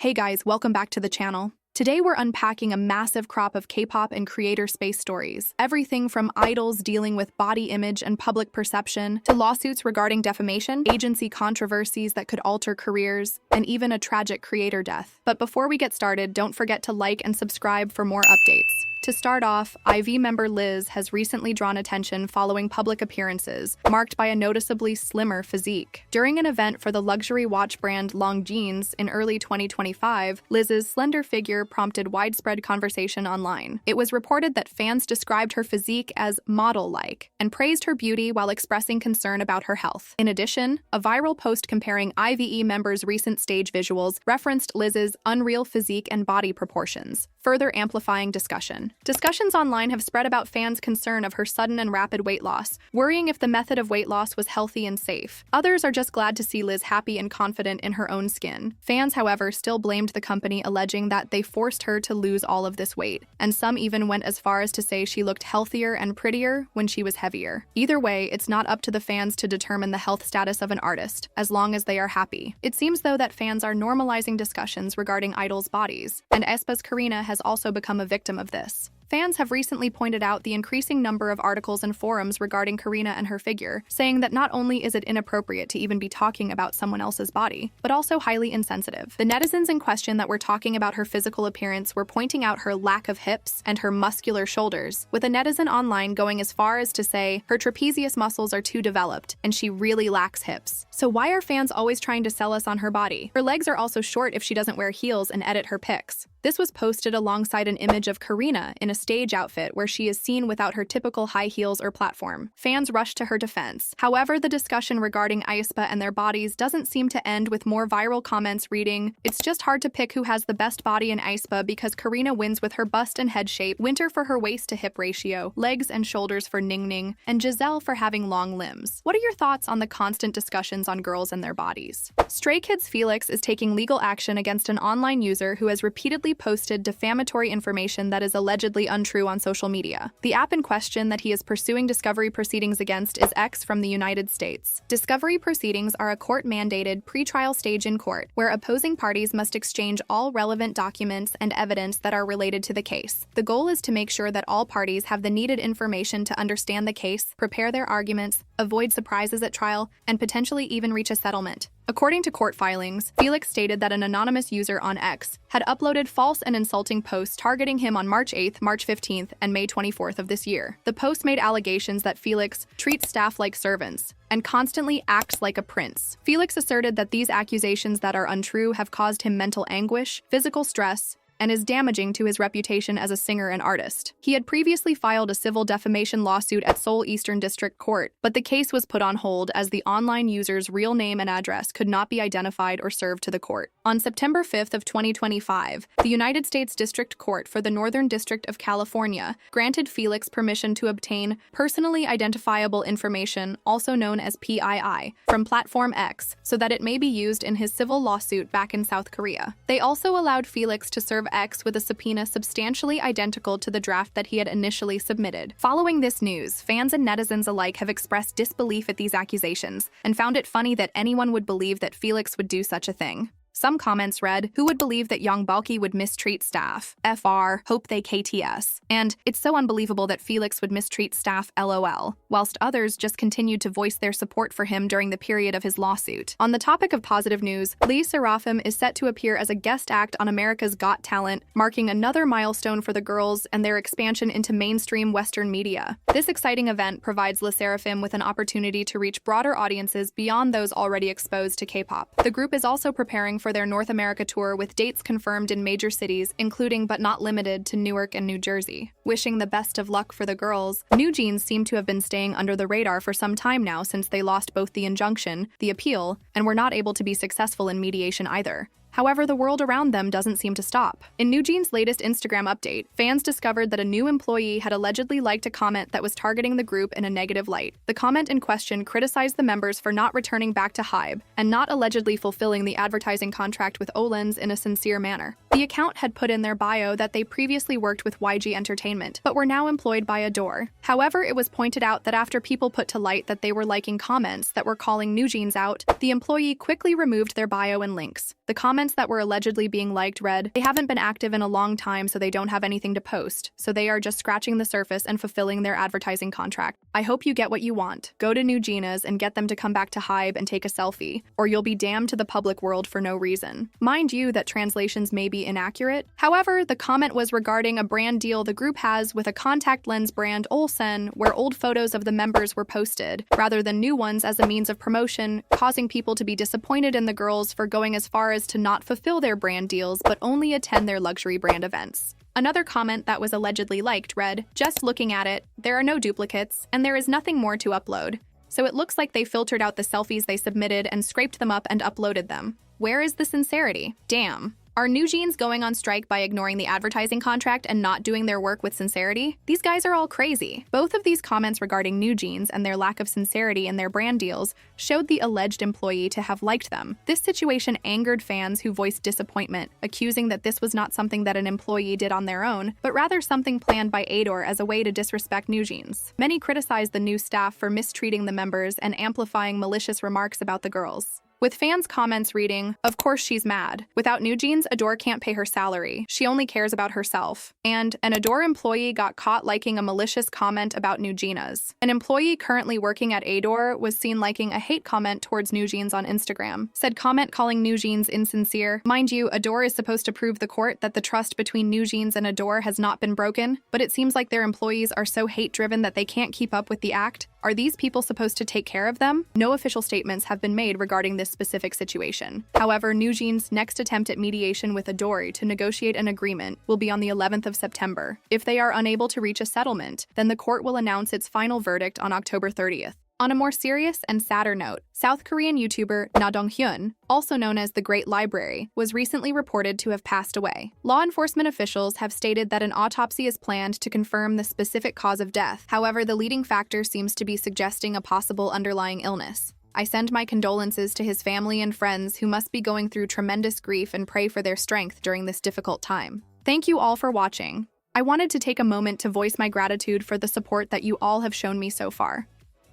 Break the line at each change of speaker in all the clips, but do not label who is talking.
Hey guys, welcome back to the channel. Today we're unpacking a massive crop of K-pop and creator space stories. Everything from idols dealing with body image and public perception, to lawsuits regarding defamation, agency controversies that could alter careers, and even a tragic creator death. But before we get started, don't forget to like and subscribe for more updates. To start off, IV member Liz has recently drawn attention following public appearances, marked by a noticeably slimmer physique. During an event for the luxury watch brand Newjeans in early 2025, Liz's slender figure prompted widespread conversation online. It was reported that fans described her physique as model-like and praised her beauty while expressing concern about her health. In addition, a viral post comparing IVE members' recent stage visuals referenced Liz's unreal physique and body proportions, further amplifying discussion. Discussions online have spread about fans' concern of her sudden and rapid weight loss, worrying if the method of weight loss was healthy and safe. Others are just glad to see Liz happy and confident in her own skin. Fans, however, still blamed the company, alleging that they forced her to lose all of this weight, and some even went as far as to say she looked healthier and prettier when she was heavier. Either way, it's not up to the fans to determine the health status of an artist, as long as they are happy. It seems, though, that fans are normalizing discussions regarding idols' bodies, and aespa's Karina has also become a victim of this. Fans have recently pointed out the increasing number of articles and forums regarding Karina and her figure, saying that not only is it inappropriate to even be talking about someone else's body, but also highly insensitive. The netizens in question that were talking about her physical appearance were pointing out her lack of hips and her muscular shoulders, with a netizen online going as far as to say her trapezius muscles are too developed and she really lacks hips. So why are fans always trying to sell us on her body? Her legs are also short if she doesn't wear heels and edit her pics. This was posted alongside an image of Karina in a stage outfit where she is seen without her typical high heels or platform. Fans rushed to her defense. However, the discussion regarding aespa and their bodies doesn't seem to end, with more viral comments reading, "It's just hard to pick who has the best body in aespa because Karina wins with her bust and head shape, Winter for her waist to hip ratio, legs and shoulders for Ningning, and Giselle for having long limbs." What are your thoughts on the constant discussions on girls and their bodies? Straykids Felix is taking legal action against an online user who has repeatedly posted defamatory information that is allegedly untrue on social media. The app in question that he is pursuing discovery proceedings against is X from the United States. Discovery proceedings are a court-mandated pretrial stage in court, where opposing parties must exchange all relevant documents and evidence that are related to the case. The goal is to make sure that all parties have the needed information to understand the case, prepare their arguments, avoid surprises at trial, and potentially even reach a settlement. According to court filings, Felix stated that an anonymous user on X had uploaded false and insulting posts targeting him on March 8th, March 15th, and May 24th of this year. The post made allegations that Felix treats staff like servants and constantly acts like a prince. Felix asserted that these accusations that are untrue have caused him mental anguish, physical stress, and is damaging to his reputation as a singer and artist. He had previously filed a civil defamation lawsuit at Seoul Eastern District Court, but the case was put on hold as the online user's real name and address could not be identified or served to the court. On September 5th of 2025, the United States District Court for the Northern District of California granted Felix permission to obtain personally identifiable information, also known as PII, from Platform X, so that it may be used in his civil lawsuit back in South Korea. They also allowed Felix to serve X with a subpoena substantially identical to the draft that he had initially submitted. Following this news, fans and netizens alike have expressed disbelief at these accusations and found it funny that anyone would believe that Felix would do such a thing. Some comments read, "Who would believe that ᴄʀᴇᴅɪᴛᴱ would mistreat staff? FR, hope they KTS. And it's so unbelievable that Felix would mistreat staff, LOL. Whilst others just continued to voice their support for him during the period of his lawsuit. On the topic of positive news, Sserafim is set to appear as a guest act on America's Got Talent, marking another milestone for the girls and their expansion into mainstream Western media. This exciting event provides Sserafim with an opportunity to reach broader audiences beyond those already exposed to K-pop. The group is also preparing for their North America tour, with dates confirmed in major cities, including but not limited to Newark and New Jersey. Wishing the best of luck for the girls. Newjeans seem to have been staying under the radar for some time now, since they lost both the injunction, the appeal, and were not able to be successful in mediation either. However, the world around them doesn't seem to stop. In Newjeans' latest Instagram update, fans discovered that a new employee had allegedly liked a comment that was targeting the group in a negative light. The comment in question criticized the members for not returning back to Hybe and not allegedly fulfilling the advertising contract with Newjeans in a sincere manner. The account had put in their bio that they previously worked with YG Entertainment, but were now employed by ADOR. However, it was pointed out that after people put to light that they were liking comments that were calling Newjeans out, the employee quickly removed their bio and links. The comments that were allegedly being liked read, "They haven't been active in a long time, so they don't have anything to post, so they are just scratching the surface and fulfilling their advertising contract. I hope you get what you want. Go to Newjeans and get them to come back to Hybe and take a selfie, or you'll be damned to the public world for no reason." Mind you that translations may be inaccurate. However, the comment was regarding a brand deal the group has with a contact lens brand ᴂ where old photos of the members were posted, rather than new ones as a means of promotion, causing people to be disappointed in the girls for going as far as to not fulfill their brand deals but only attend their luxury brand events. Another comment that was allegedly liked read, "Just looking at it, there are no duplicates, and there is nothing more to upload. So it looks like they filtered out the selfies they submitted and scraped them up and uploaded them. Where is the sincerity? Damn. Are Newjeans going on strike by ignoring the advertising contract and not doing their work with sincerity? These guys are all crazy." Both of these comments regarding Newjeans and their lack of sincerity in their brand deals showed the alleged employee to have liked them. This situation angered fans who voiced disappointment, accusing that this was not something that an employee did on their own, but rather something planned by ADOR as a way to disrespect Newjeans. Many criticized the new staff for mistreating the members and amplifying malicious remarks about the girls, with fans' comments reading, "Of course she's mad. Without Newjeans, ADOR can't pay her salary. She only cares about herself." And an ADOR employee got caught liking a malicious comment about Newjeans. An employee currently working at ADOR was seen liking a hate comment towards Newjeans on Instagram. Said comment calling Newjeans insincere. Mind you, ADOR is supposed to prove the court that the trust between Newjeans and ADOR has not been broken, but it seems like their employees are so hate-driven that they can't keep up with the act. Are these people supposed to take care of them? No official statements have been made regarding this specific situation. However, Newjeans' next attempt at mediation with ADOR to negotiate an agreement will be on the 11th of September. If they are unable to reach a settlement, then the court will announce its final verdict on October 30th. On a more serious and sadder note, South Korean YouTuber Hyun, also known as the Great Library, was recently reported to have passed away. Law enforcement officials have stated that an autopsy is planned to confirm the specific cause of death. However, the leading factor seems to be suggesting a possible underlying illness. I send my condolences to his family and friends who must be going through tremendous grief and pray for their strength during this difficult time. Thank you all for watching. I wanted to take a moment to voice my gratitude for the support that you all have shown me so far.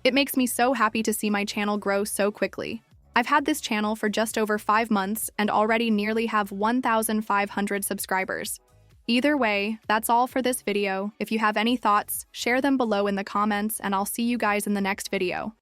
It makes me so happy to see my channel grow so quickly. I've had this channel for just over 5 months and already nearly have 1,500 subscribers. Either way, that's all for this video. If you have any thoughts, share them below in the comments and I'll see you guys in the next video.